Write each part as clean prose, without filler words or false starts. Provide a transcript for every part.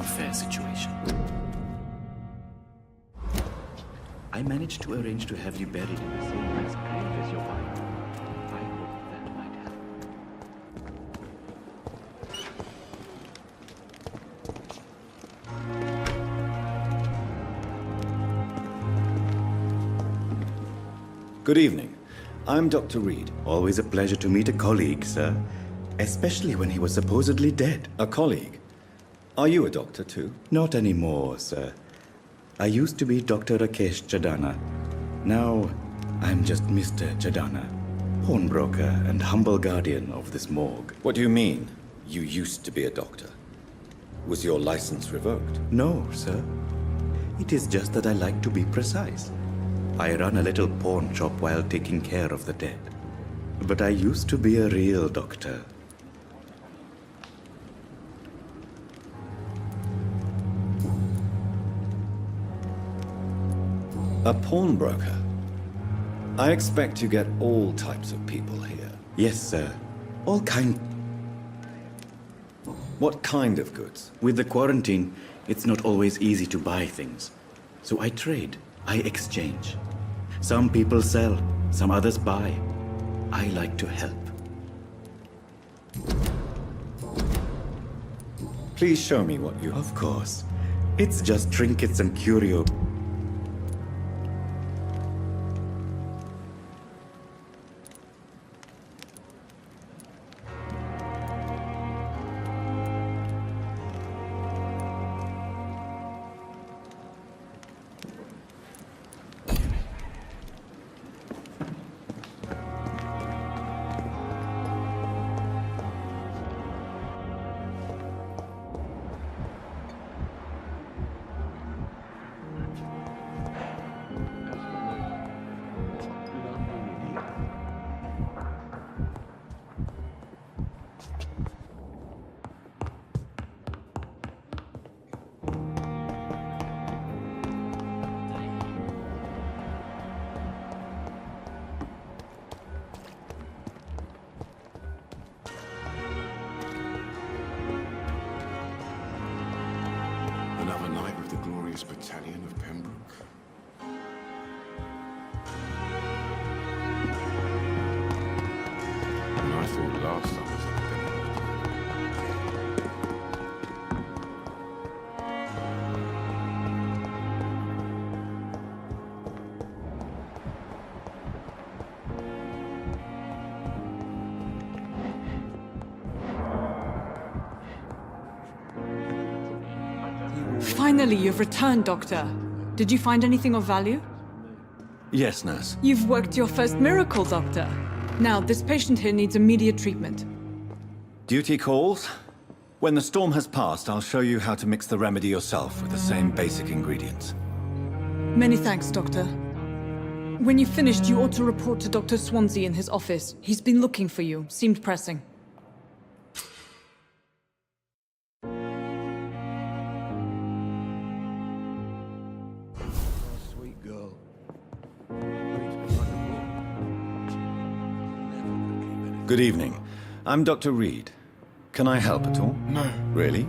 a fair situation. I managed to arrange to have you buried in the same nice grave as your wife. I hope that might help. Good evening. I'm Dr. Reed. Always a pleasure to meet a colleague, sir. Especially when he was supposedly dead. A colleague. Are you a doctor too? Not anymore, sir. I used to be Dr. Rakesh Chadana. Now, I'm just Mr. Chadana, pawnbroker and humble guardian of this morgue. What do you mean, you used to be a doctor? Was your license revoked? No, sir. It is just that I like to be precise. I run a little pawn shop while taking care of the dead. But I used to be a real doctor. A pawnbroker? I expect you get all types of people here. Yes, sir. All kind. What kind of goods? With the quarantine, it's not always easy to buy things. So I trade. I exchange. Some people sell, some others buy. I like to help. Please show me what you... Of course. It's just trinkets and curio. Another night with the glorious battalion of Pembroke. And I thought last time was like Finally, you've returned, Doctor. Did you find anything of value? Yes, nurse. You've worked your first miracle, Doctor. Now, this patient here needs immediate treatment. Duty calls. When the storm has passed, I'll show you how to mix the remedy yourself with the same basic ingredients. Many thanks, Doctor. When you've finished, you ought to report to Dr. Swansea in his office. He's been looking for you. Seemed pressing. Good evening. I'm Dr. Reed. Can I help at all? No, Really?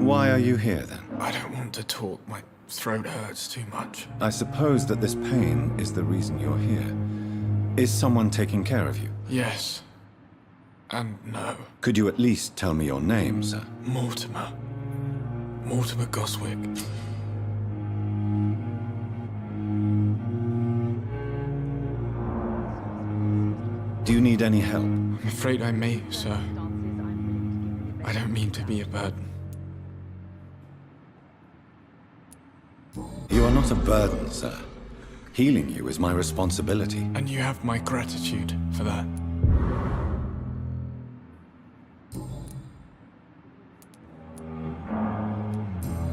Why are you here then? I don't want to talk. My throat hurts too much. I suppose that this pain is the reason you're here. Is someone taking care of you? Yes. And no. Could you at least tell me your name, sir? Mortimer. Mortimer Goswick. Do you need any help? I'm afraid I may, sir. I don't mean to be a burden. You are not a burden, sir. Healing you is my responsibility. And you have my gratitude for that.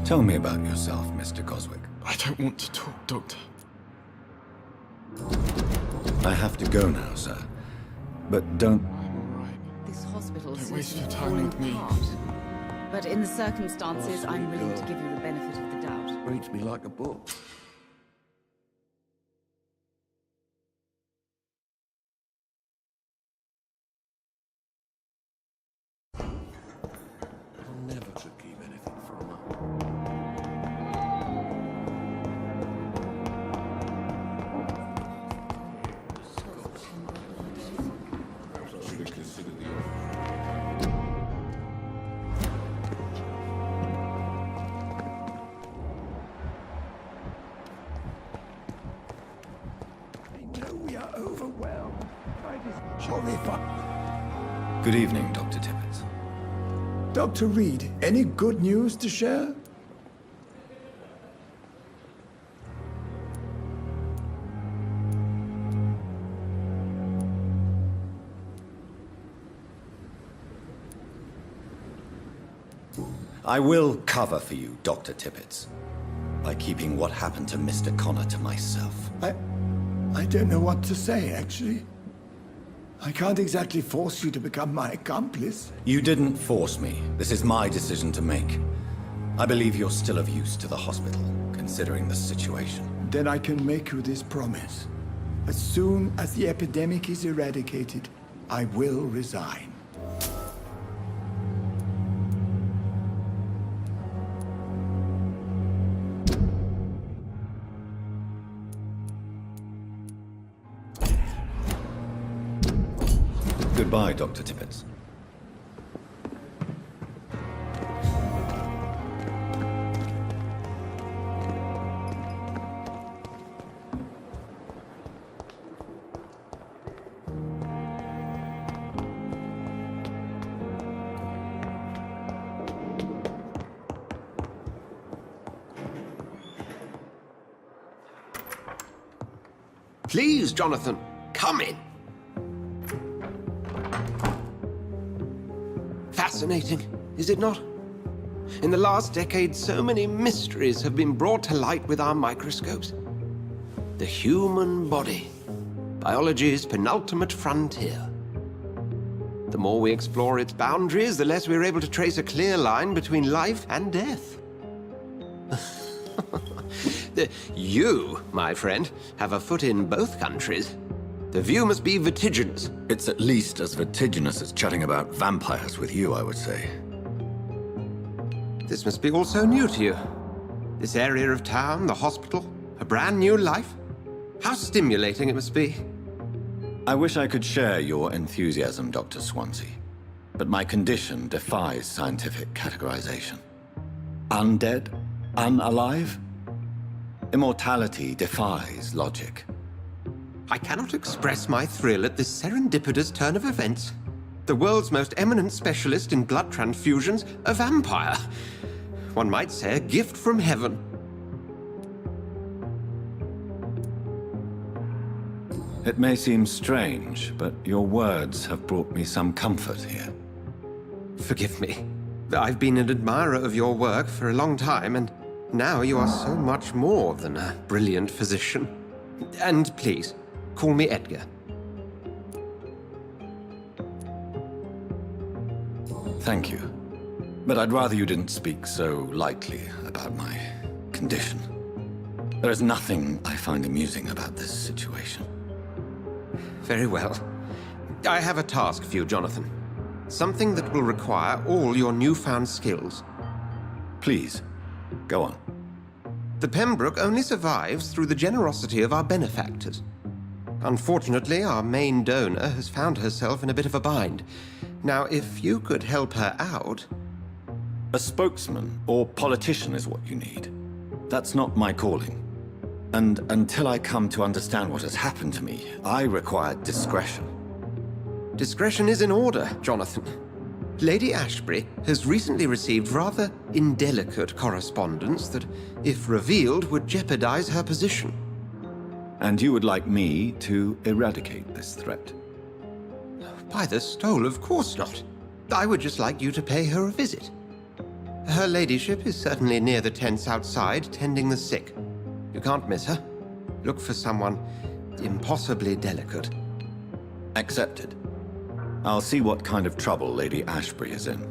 Tell me about yourself, Mr. Goswick. I don't want to talk, Doctor. I have to go now, sir. But don't... I'm all right. This hospital Don't seems waste to your be time falling with me. apart. But in the circumstances, I'm willing to give you the benefit of the doubt. Reads me like a book. I'll never forgive anything from her. Horrifying. Good evening, Dr. Tippett. Dr. Reed, any good news to share? I will cover for you, Dr. Tippett, by keeping what happened to Mr. Connor to myself. I don't know what to say, actually. I can't exactly force you to become my accomplice. You didn't force me. This is my decision to make. I believe you're still of use to the hospital, considering the situation. Then I can make you this promise. As soon as the epidemic is eradicated, I will resign. Goodbye, Dr. Tippett. Please, Jonathan, come in. Fascinating, is it not? In the last decade, so many mysteries have been brought to light with our microscopes. The human body, biology's penultimate frontier. The more we explore its boundaries, the less we're able to trace a clear line between life and death. You, my friend, have a foot in both countries. The view must be vertiginous. It's at least as vertiginous as chatting about vampires with you, I would say. This must be all so new to you. This area of town, the hospital, a brand new life. How stimulating it must be. I wish I could share your enthusiasm, Dr. Swansea, but my condition defies scientific categorization. Undead? Unalive? Immortality defies logic. I cannot express my thrill at this serendipitous turn of events. The world's most eminent specialist in blood transfusions, a vampire. One might say a gift from heaven. It may seem strange, but your words have brought me some comfort here. Forgive me. I've been an admirer of your work for a long time, and now you are so much more than a brilliant physician. And please, call me Edgar. Thank you. But I'd rather you didn't speak so lightly about my condition. There is nothing I find amusing about this situation. Very well. I have a task for you, Jonathan. Something that will require all your newfound skills. Please, go on. The Pembroke only survives through the generosity of our benefactors. Unfortunately, our main donor has found herself in a bit of a bind. Now, if you could help her out... A spokesman or politician is what you need. That's not my calling. And until I come to understand what has happened to me, I require discretion. Discretion is in order, Jonathan. Lady Ashbury has recently received rather indelicate correspondence that, if revealed, would jeopardize her position. And you would like me to eradicate this threat? By the stole, of course not. I would just like you to pay her a visit. Her ladyship is certainly near the tents outside, tending the sick. You can't miss her. Look for someone impossibly delicate. Accepted. I'll see what kind of trouble Lady Ashbury is in.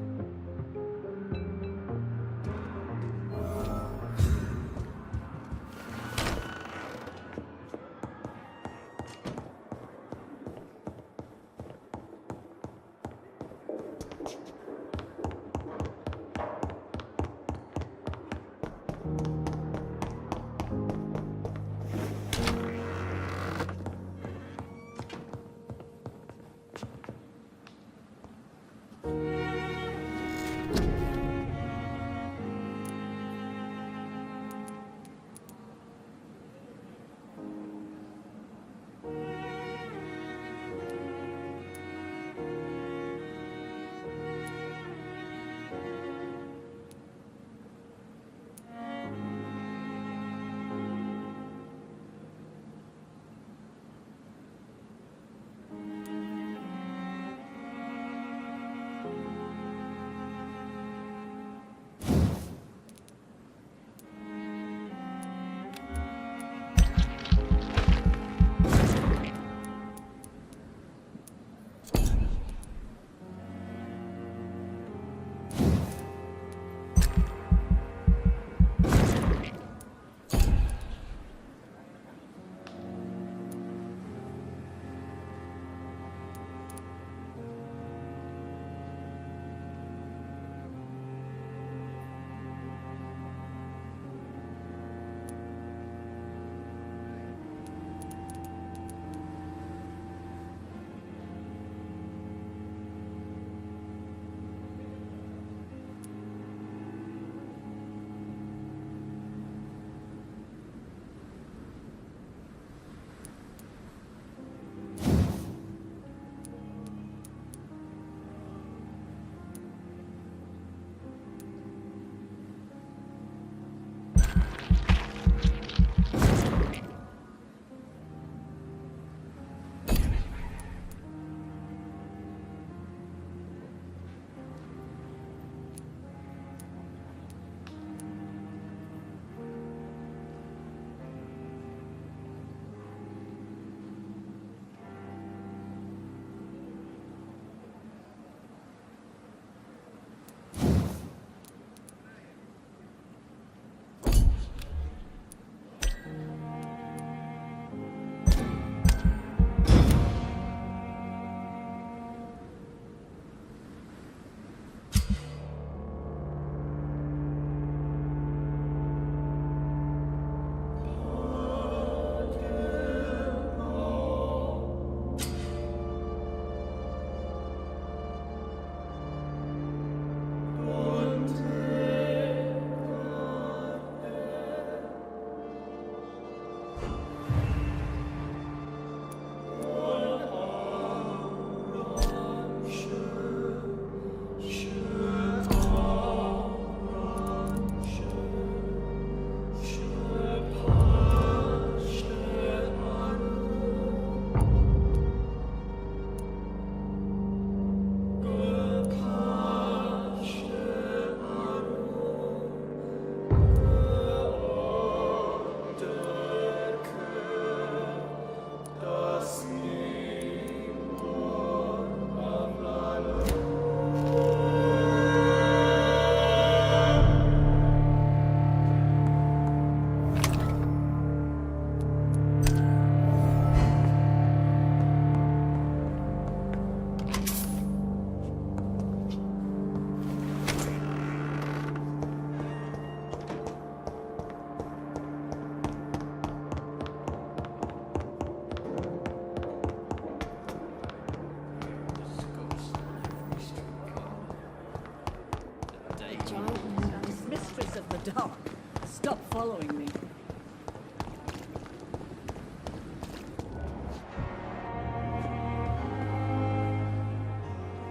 following me.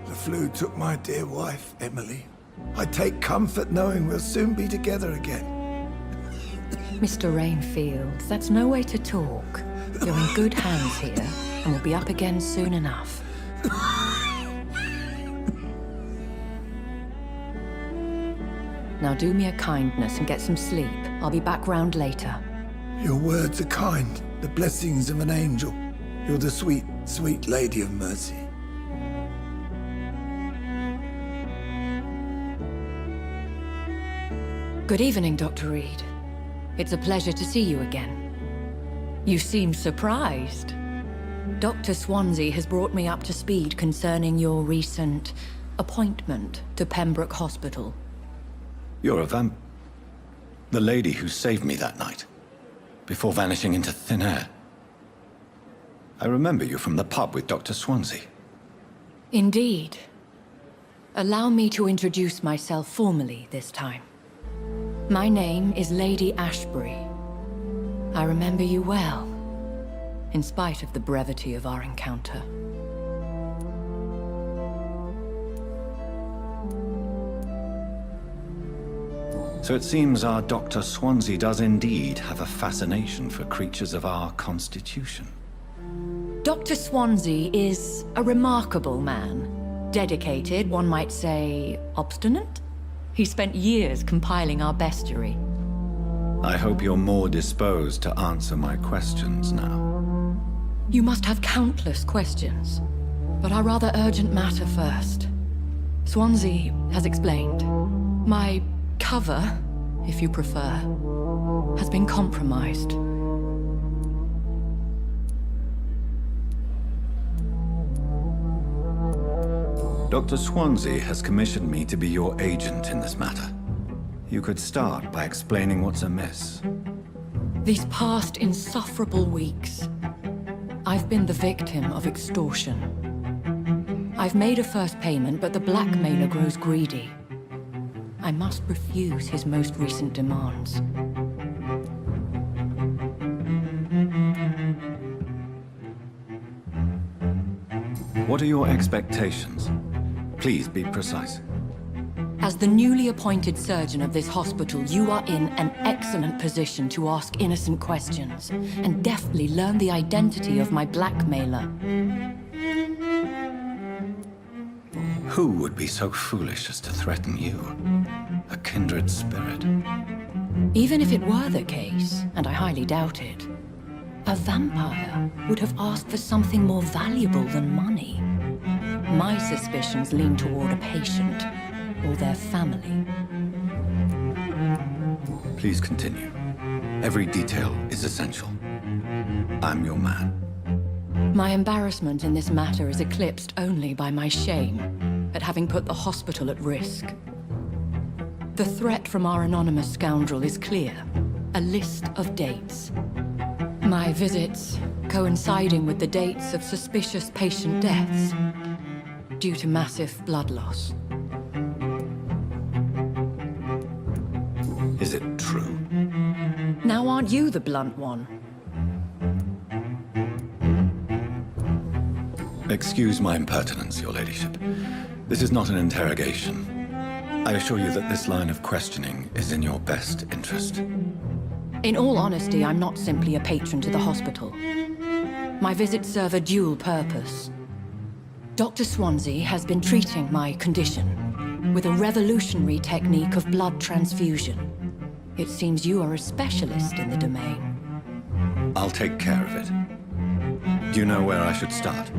The flu took my dear wife, Emily. I take comfort knowing we'll soon be together again. Mr. Rainfield, that's no way to talk. You're in good hands here, and we'll be up again soon enough. Now do me a kindness and get some sleep. I'll be back round later. Your words are kind, the blessings of an angel. You're the sweet, sweet Lady of Mercy. Good evening, Dr. Reed. It's a pleasure to see you again. You seem surprised. Dr. Swansea has brought me up to speed concerning your recent appointment to Pembroke Hospital. You're a the lady who saved me that night, before vanishing into thin air. I remember you from the pub with Dr. Swansea. Indeed. Allow me to introduce myself formally this time. My name is Lady Ashbury. I remember you well, in spite of the brevity of our encounter. So it seems our Dr. Swansea does indeed have a fascination for creatures of our constitution. Dr. Swansea is a remarkable man. Dedicated, one might say, obstinate? He spent years compiling our bestiary. I hope you're more disposed to answer my questions now. You must have countless questions, but our rather urgent matter first. Swansea has explained. My cover, if you prefer, has been compromised. Dr. Swansea has commissioned me to be your agent in this matter. You could start by explaining what's amiss. These past insufferable weeks, I've been the victim of extortion. I've made a first payment, but the blackmailer grows greedy. I must refuse his most recent demands. What are your expectations? Please be precise. As the newly appointed surgeon of this hospital, you are in an excellent position to ask innocent questions and deftly learn the identity of my blackmailer. Who would be so foolish as to threaten you? A kindred spirit. Even if it were the case, and I highly doubt it, a vampire would have asked for something more valuable than money. My suspicions lean toward a patient or their family. Please continue. Every detail is essential. I'm your man. My embarrassment in this matter is eclipsed only by my shame at having put the hospital at risk. The threat from our anonymous scoundrel is clear. A list of dates. My visits coinciding with the dates of suspicious patient deaths due to massive blood loss. Is it true? Now aren't you the blunt one? Excuse my impertinence, your ladyship. This is not an interrogation. I assure you that this line of questioning is in your best interest. In all honesty, I'm not simply a patron to the hospital. My visits serve a dual purpose. Dr. Swansea has been treating my condition with a revolutionary technique of blood transfusion. It seems you are a specialist in the domain. I'll take care of it. Do you know where I should start?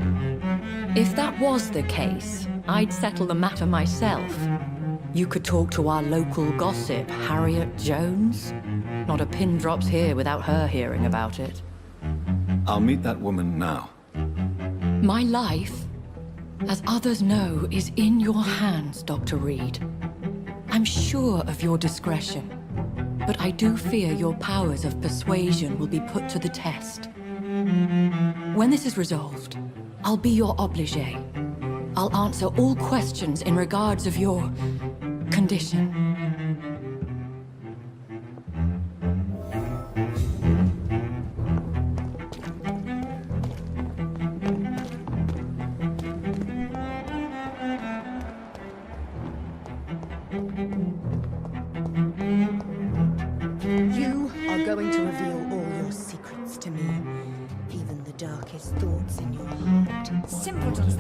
If that was the case, I'd settle the matter myself. You could talk to our local gossip, Harriet Jones. Not a pin drops here without her hearing about it. I'll meet that woman now. My life, as others know, is in your hands, Dr. Reed. I'm sure of your discretion, but I do fear your powers of persuasion will be put to the test. When this is resolved, I'll be your obligé. I'll answer all questions in regards of your condition.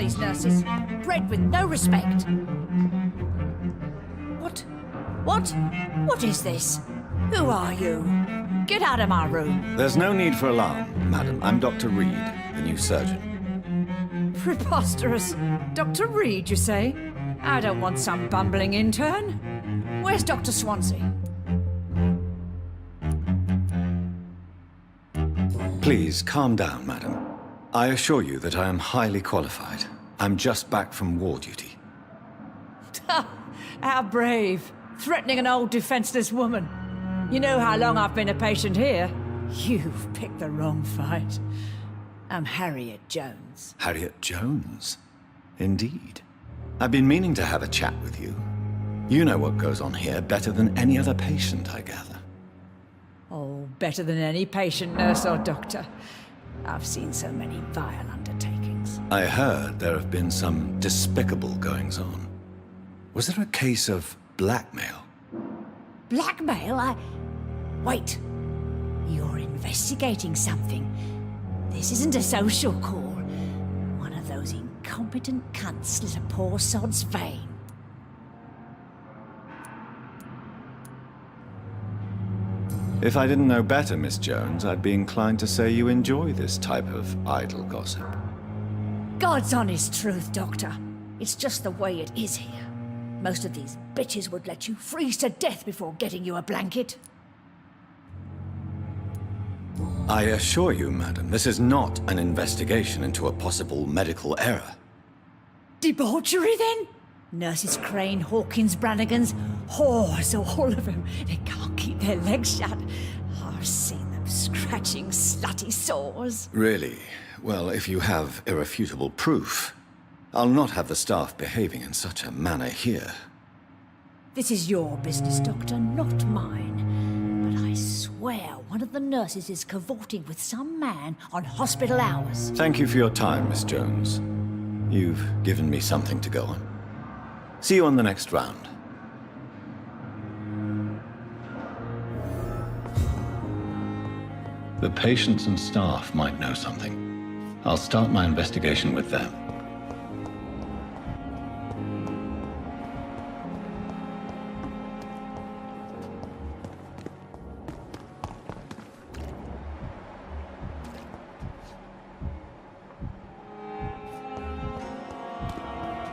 these nurses. Bred with no respect. What is this? Who are you? Get out of my room. There's no need for alarm, madam. I'm Dr. Reed, the new surgeon. Preposterous. Dr. Reed, you say? I don't want some bumbling intern. Where's Dr. Swansea? Please, calm down, madam. I assure you that I am highly qualified. I'm just back from war duty. How brave. Threatening an old defenseless woman. You know how long I've been a patient here? You've picked the wrong fight. I'm Harriet Jones. Harriet Jones? Indeed. I've been meaning to have a chat with you. You know what goes on here better than any other patient, I gather. Oh, better than any patient, nurse or doctor. I've seen so many vile undertakings. I heard there have been some despicable goings-on. Was there a case of blackmail? Blackmail? Wait. You're investigating something. This isn't a social call. One of those incompetent cunts slit a poor sod's vein. If I didn't know better, Miss Jones, I'd be inclined to say you enjoy this type of idle gossip. God's honest truth, Doctor. It's just the way it is here. Most of these bitches would let you freeze to death before getting you a blanket. I assure you, madam, this is not an investigation into a possible medical error. Debauchery, then? Nurses Crane, Hawkins, Brannigans, whores, all of them. They can't keep their legs shut. I've seen them scratching slutty sores. Really? Well, if you have irrefutable proof, I'll not have the staff behaving in such a manner here. This is your business, Doctor, not mine. But I swear one of the nurses is cavorting with some man on hospital hours. Thank you for your time, Miss Jones. You've given me something to go on. See you on the next round. The patients and staff might know something. I'll start my investigation with them.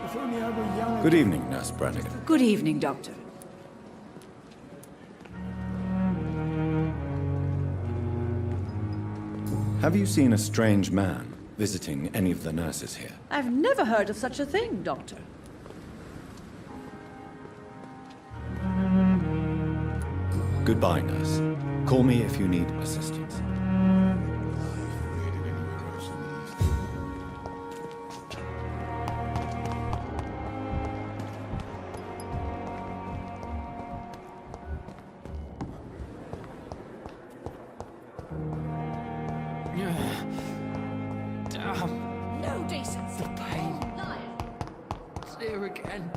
If only I were young. Good evening, Nurse Brannigan. Good evening, Doctor. Have you seen a strange man visiting any of the nurses here? I've never heard of such a thing, Doctor. Goodbye, nurse. Call me if you need assistance. Damn, No decency. the pain. It's here again.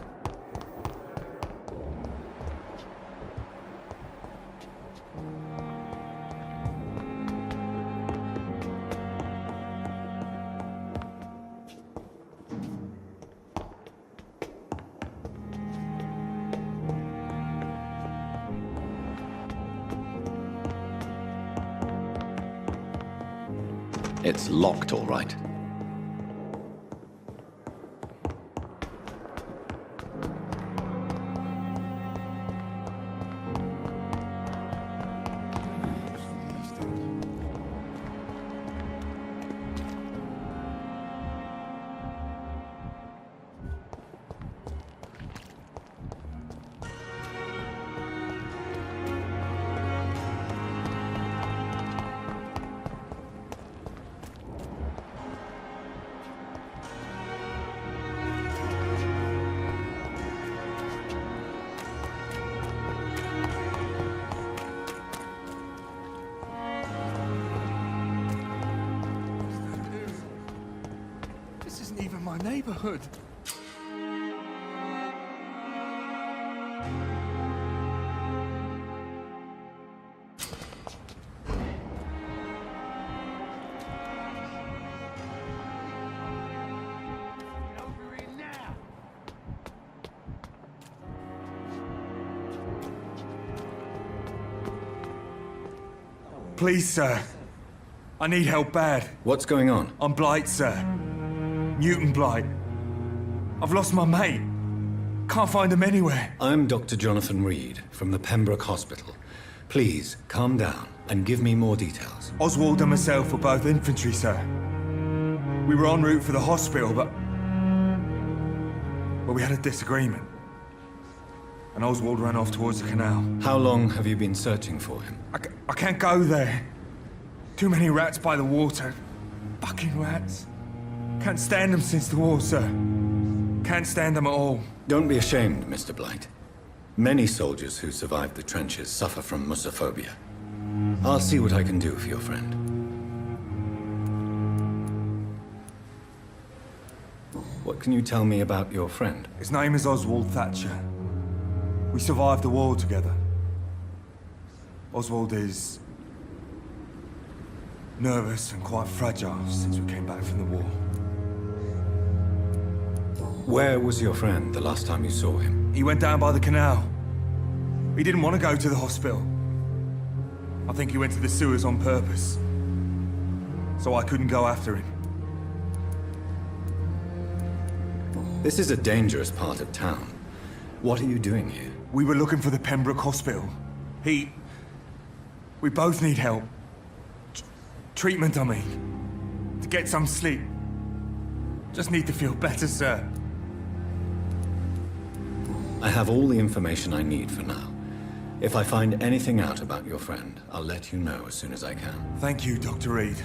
It's locked, all right. This isn't even my neighborhood. Please, sir. I need help bad. What's going on? I'm Blight, sir. Newton Blight. I've lost my mate. Can't find him anywhere. I'm Dr. Jonathan Reed from the Pembroke Hospital. Please, calm down and give me more details. Oswald and myself were both infantry, sir. We were en route for the hospital, but... well, we had a disagreement. And Oswald ran off towards the canal. How long have you been searching for him? I can't go there. Too many rats by the water. Fucking rats. Can't stand them since the war, sir. Can't stand them at all. Don't be ashamed, Mr. Blight. Many soldiers who survived the trenches suffer from musophobia. I'll see what I can do for your friend. What can you tell me about your friend? His name is Oswald Thatcher. We survived the war together. Oswald is... nervous and quite fragile since we came back from the war. Where was your friend the last time you saw him? He went down by the canal. He didn't want to go to the hospital. I think he went to the sewers on purpose. So I couldn't go after him. This is a dangerous part of town. What are you doing here? We were looking for the Pembroke Hospital. We both need help. Treatment, I mean. To get some sleep. Just need to feel better, sir. I have all the information I need for now. If I find anything out about your friend, I'll let you know as soon as I can. Thank you, Dr. Reed.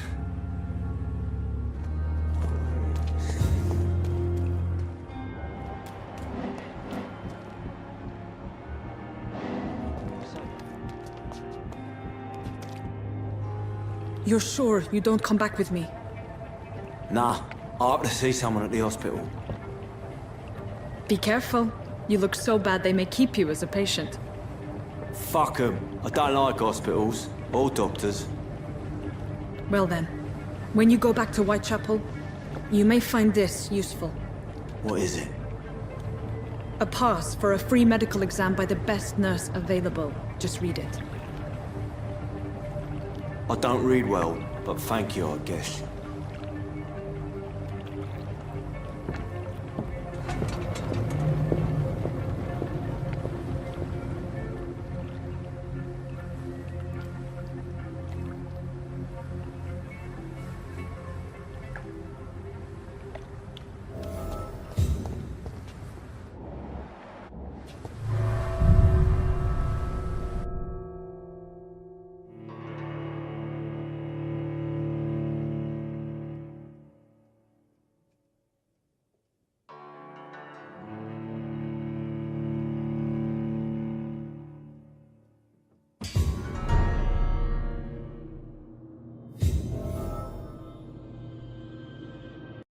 You're sure you don't come back with me? Nah, I have to see someone at the hospital. Be careful. You look so bad they may keep you as a patient. Fuck 'em. I don't like hospitals, or doctors. Well then, when you go back to Whitechapel, you may find this useful. What is it? A pass for a free medical exam by the best nurse available. Just read it. I don't read well, but thank you, I guess.